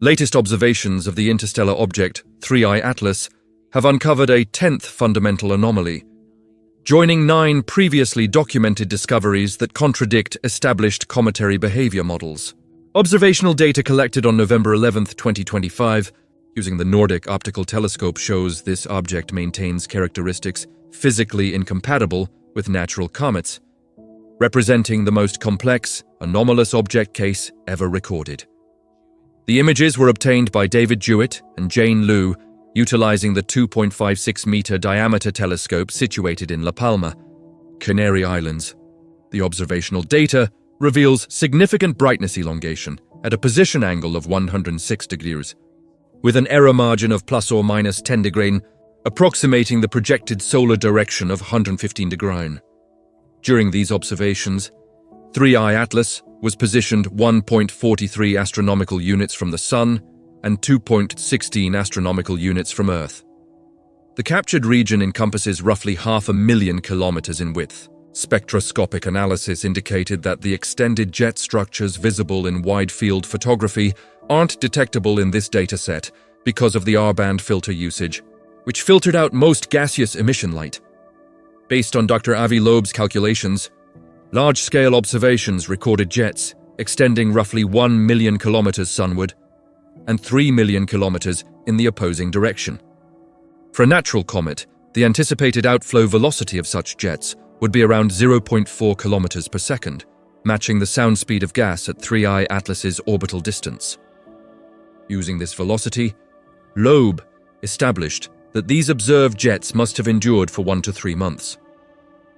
Latest observations of the interstellar object 3I Atlas have uncovered a 10th fundamental anomaly, joining 9 previously documented discoveries that contradict established cometary behavior models. Observational data collected on November 11, 2025, using the Nordic Optical Telescope shows this object maintains characteristics physically incompatible with natural comets, representing the most complex, anomalous object case ever recorded. The images were obtained by David Jewett and Jane Liu, utilizing the 2.56-meter diameter telescope situated in La Palma, Canary Islands. The observational data reveals significant brightness elongation at a position angle of 106 degrees, with an error margin of plus or minus 10 degrees, approximating the projected solar direction of 115 degrees. During these observations, 3I Atlas was positioned 1.43 astronomical units from the Sun and 2.16 astronomical units from Earth. The captured region encompasses roughly 500,000 kilometers in width. Spectroscopic analysis indicated that the extended jet structures visible in wide-field photography aren't detectable in this dataset because of the R-band filter usage, which filtered out most gaseous emission light. Based on Dr. Avi Loeb's calculations, large-scale observations recorded jets extending roughly 1 million kilometers sunward and 3 million kilometers in the opposing direction. For a natural comet, the anticipated outflow velocity of such jets would be around 0.4 kilometers per second, matching the sound speed of gas at 3I Atlas's orbital distance. Using this velocity, Loeb established that these observed jets must have endured for 1 to 3 months.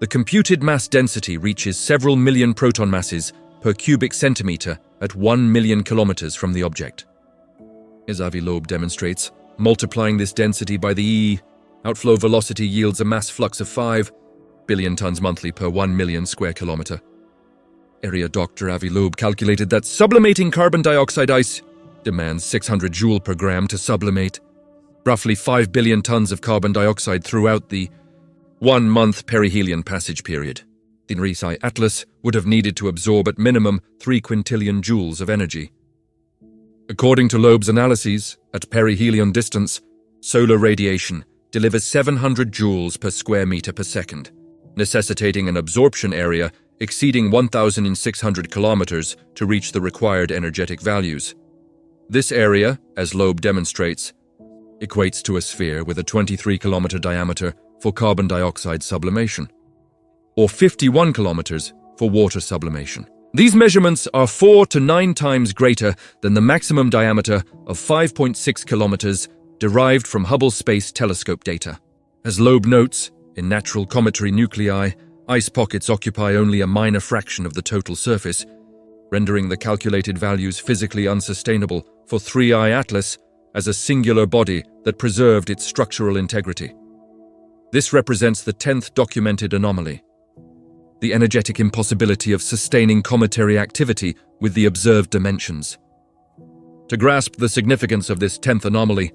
The computed mass density reaches several million proton masses per cubic centimeter at 1 million kilometers from the object. As Avi Loeb demonstrates, multiplying this density by the outflow velocity yields a mass flux of 5 billion tons monthly per 1 million square kilometer. Area Dr. Avi Loeb calculated that sublimating carbon dioxide ice demands 600 joule per gram to sublimate, roughly 5 billion tons of carbon dioxide throughout the 1-month perihelion passage period. The 3I Atlas would have needed to absorb at minimum 3 quintillion joules of energy. According to Loeb's analyses, at perihelion distance, solar radiation delivers 700 joules per square meter per second, necessitating an absorption area exceeding 1,600 kilometers to reach the required energetic values. This area, as Loeb demonstrates, equates to a sphere with a 23-kilometer diameter for carbon dioxide sublimation, or 51 kilometers for water sublimation. These measurements are 4 to 9 times greater than the maximum diameter of 5.6 kilometers derived from Hubble Space Telescope data. As Loeb notes, in natural cometary nuclei, ice pockets occupy only a minor fraction of the total surface, rendering the calculated values physically unsustainable for 3I Atlas as a singular body that preserved its structural integrity. This represents the 10th documented anomaly, the energetic impossibility of sustaining cometary activity with the observed dimensions. To grasp the significance of this 10th anomaly,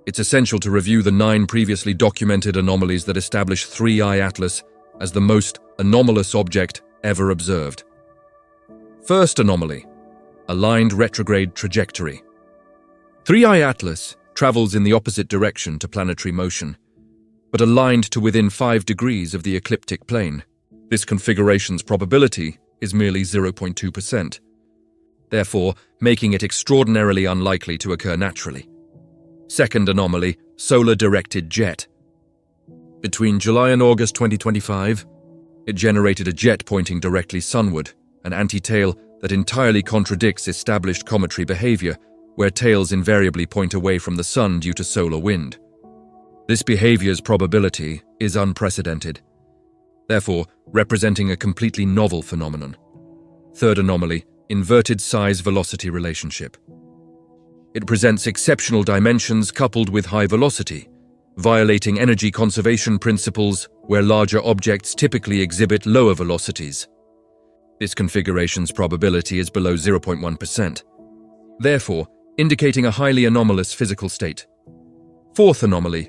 it's essential to review the 9 previously documented anomalies that establish 3I Atlas as the most anomalous object ever observed. First anomaly: aligned retrograde trajectory. 3I Atlas travels in the opposite direction to planetary motion, but aligned to within 5 degrees of the ecliptic plane. This configuration's probability is merely 0.2%, therefore making it extraordinarily unlikely to occur naturally. Second anomaly: solar-directed jet. Between July and August 2025, it generated a jet pointing directly sunward, an anti-tail that entirely contradicts established cometary behavior, where tails invariably point away from the sun due to solar wind. This behavior's probability is unprecedented, therefore representing a completely novel phenomenon. Third anomaly: inverted size-velocity relationship. It presents exceptional dimensions coupled with high velocity, violating energy conservation principles where larger objects typically exhibit lower velocities. This configuration's probability is below 0.1%, therefore indicating a highly anomalous physical state. Fourth anomaly: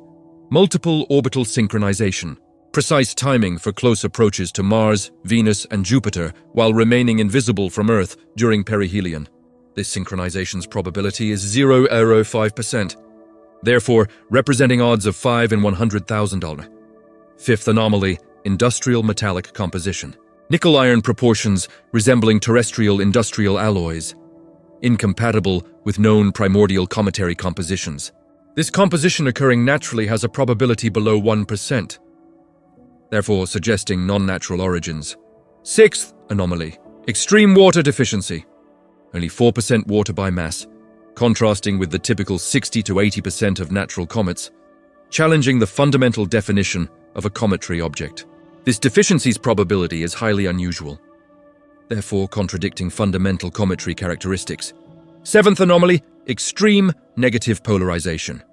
multiple orbital synchronization. Precise timing for close approaches to Mars, Venus, and Jupiter while remaining invisible from Earth during perihelion. This synchronization's probability is 0.05%, therefore representing odds of 5 in 100,000. Fifth anomaly, industrial metallic composition. Nickel-iron proportions resembling terrestrial industrial alloys, incompatible with known primordial cometary compositions. This composition occurring naturally has a probability below 1%, therefore suggesting non-natural origins. Sixth anomaly, extreme water deficiency. Only 4% water by mass, contrasting with the typical 60 to 80% of natural comets, challenging the fundamental definition of a cometary object. This deficiency's probability is highly unusual, therefore contradicting fundamental cometary characteristics. Seventh anomaly, extreme negative polarization.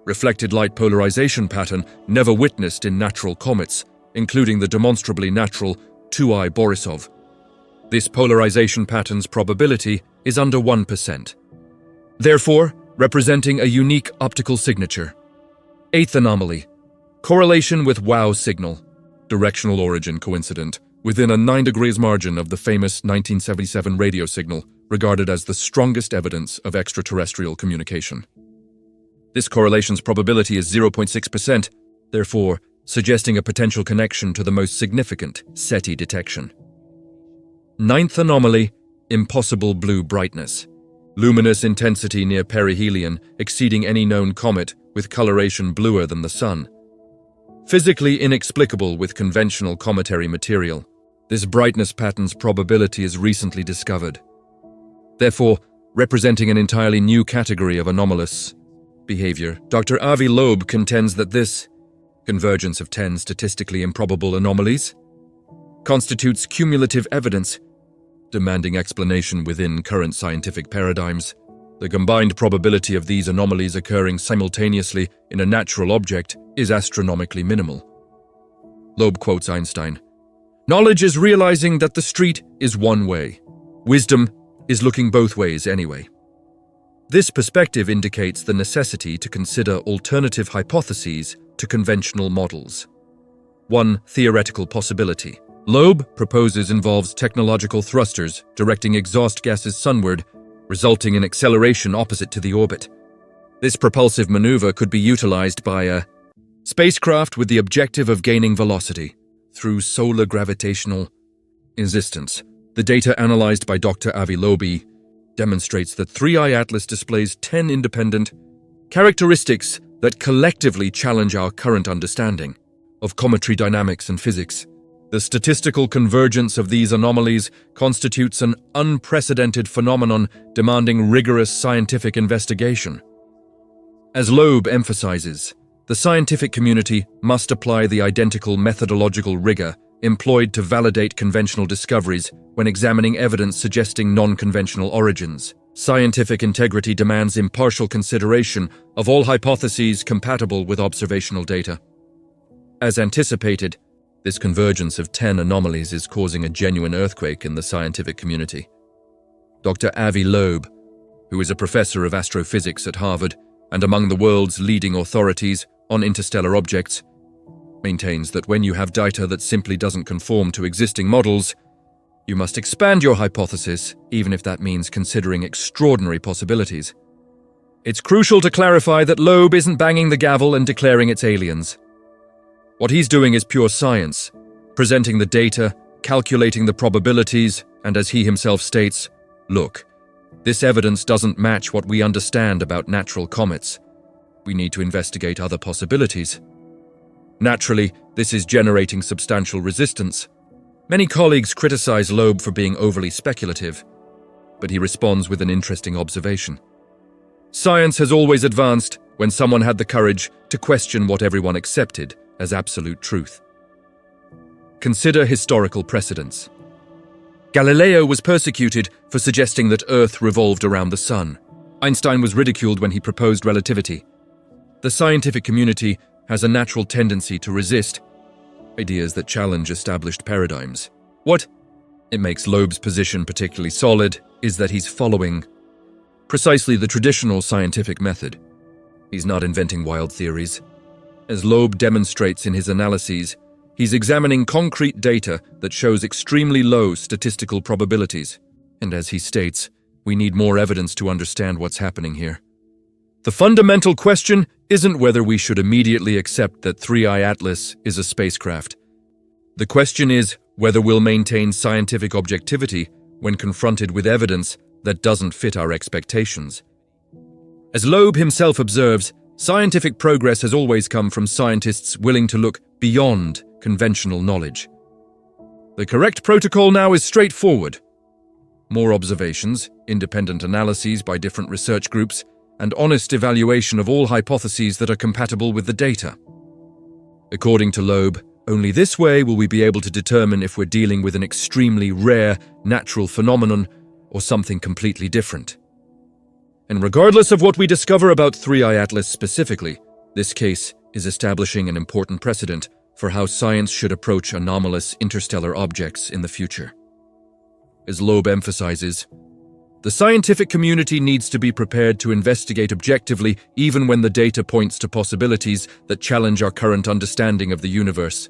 Reflected light polarization pattern never witnessed in natural comets, including the demonstrably natural 2I Borisov. This polarization pattern's probability is under 1%, therefore representing a unique optical signature. Eighth anomaly, correlation with WOW signal. Directional origin coincident, within a 9 degrees margin of the famous 1977 radio signal, regarded as the strongest evidence of extraterrestrial communication. This correlation's probability is 0.6%, therefore suggesting a potential connection to the most significant SETI detection. Ninth anomaly, impossible blue brightness. Luminous intensity near perihelion exceeding any known comet with coloration bluer than the Sun. Physically inexplicable with conventional cometary material, this brightness pattern's probability is recently discovered, therefore representing an entirely new category of anomalous behavior. Dr. Avi Loeb contends that this convergence of 10 statistically improbable anomalies constitutes cumulative evidence, demanding explanation within current scientific paradigms. The combined probability of these anomalies occurring simultaneously in a natural object is astronomically minimal. Loeb quotes Einstein, "Knowledge is realizing that the street is one way. Wisdom is looking both ways anyway." This perspective indicates the necessity to consider alternative hypotheses to conventional models. One theoretical possibility Loeb proposes involves technological thrusters directing exhaust gases sunward, resulting in acceleration opposite to the orbit. This propulsive maneuver could be utilized by a spacecraft with the objective of gaining velocity through solar gravitational resistance. The data analyzed by Dr. Avi Loeb demonstrates that 3I Atlas displays 10 independent characteristics that collectively challenge our current understanding of cometary dynamics and physics. The statistical convergence of these anomalies constitutes an unprecedented phenomenon demanding rigorous scientific investigation. As Loeb emphasizes, the scientific community must apply the identical methodological rigor employed to validate conventional discoveries when examining evidence suggesting non-conventional origins. Scientific integrity demands impartial consideration of all hypotheses compatible with observational data. As anticipated, this convergence of 10 anomalies is causing a genuine earthquake in the scientific community. Dr. Avi Loeb, who is a professor of astrophysics at Harvard and among the world's leading authorities on interstellar objects, maintains that when you have data that simply doesn't conform to existing models, you must expand your hypothesis, even if that means considering extraordinary possibilities. It's crucial to clarify that Loeb isn't banging the gavel and declaring it's aliens. What he's doing is pure science, presenting the data, calculating the probabilities, and as he himself states, "Look, this evidence doesn't match what we understand about natural comets. We need to investigate other possibilities." Naturally, this is generating substantial resistance. Many colleagues criticize Loeb for being overly speculative, but he responds with an interesting observation. Science has always advanced when someone had the courage to question what everyone accepted as absolute truth. Consider historical precedents. Galileo was persecuted for suggesting that Earth revolved around the Sun. Einstein was ridiculed when he proposed relativity. The scientific community has a natural tendency to resist ideas that challenge established paradigms. What makes Loeb's position particularly solid is that he's following precisely the traditional scientific method. He's not inventing wild theories. As Loeb demonstrates in his analyses, he's examining concrete data that shows extremely low statistical probabilities. And as he states, We need more evidence to understand what's happening here. The fundamental question isn't whether we should immediately accept that 3I Atlas is a spacecraft. The question is whether we'll maintain scientific objectivity when confronted with evidence that doesn't fit our expectations. As Loeb himself observes, scientific progress has always come from scientists willing to look beyond conventional knowledge. The correct protocol now is straightforward. More observations, independent analyses by different research groups, and honest evaluation of all hypotheses that are compatible with the data. According to Loeb, only this way will we be able to determine if we're dealing with an extremely rare natural phenomenon or something completely different. And regardless of what we discover about 3I Atlas specifically, this case is establishing an important precedent for how science should approach anomalous interstellar objects in the future. As Loeb emphasizes, the scientific community needs to be prepared to investigate objectively even when the data points to possibilities that challenge our current understanding of the universe.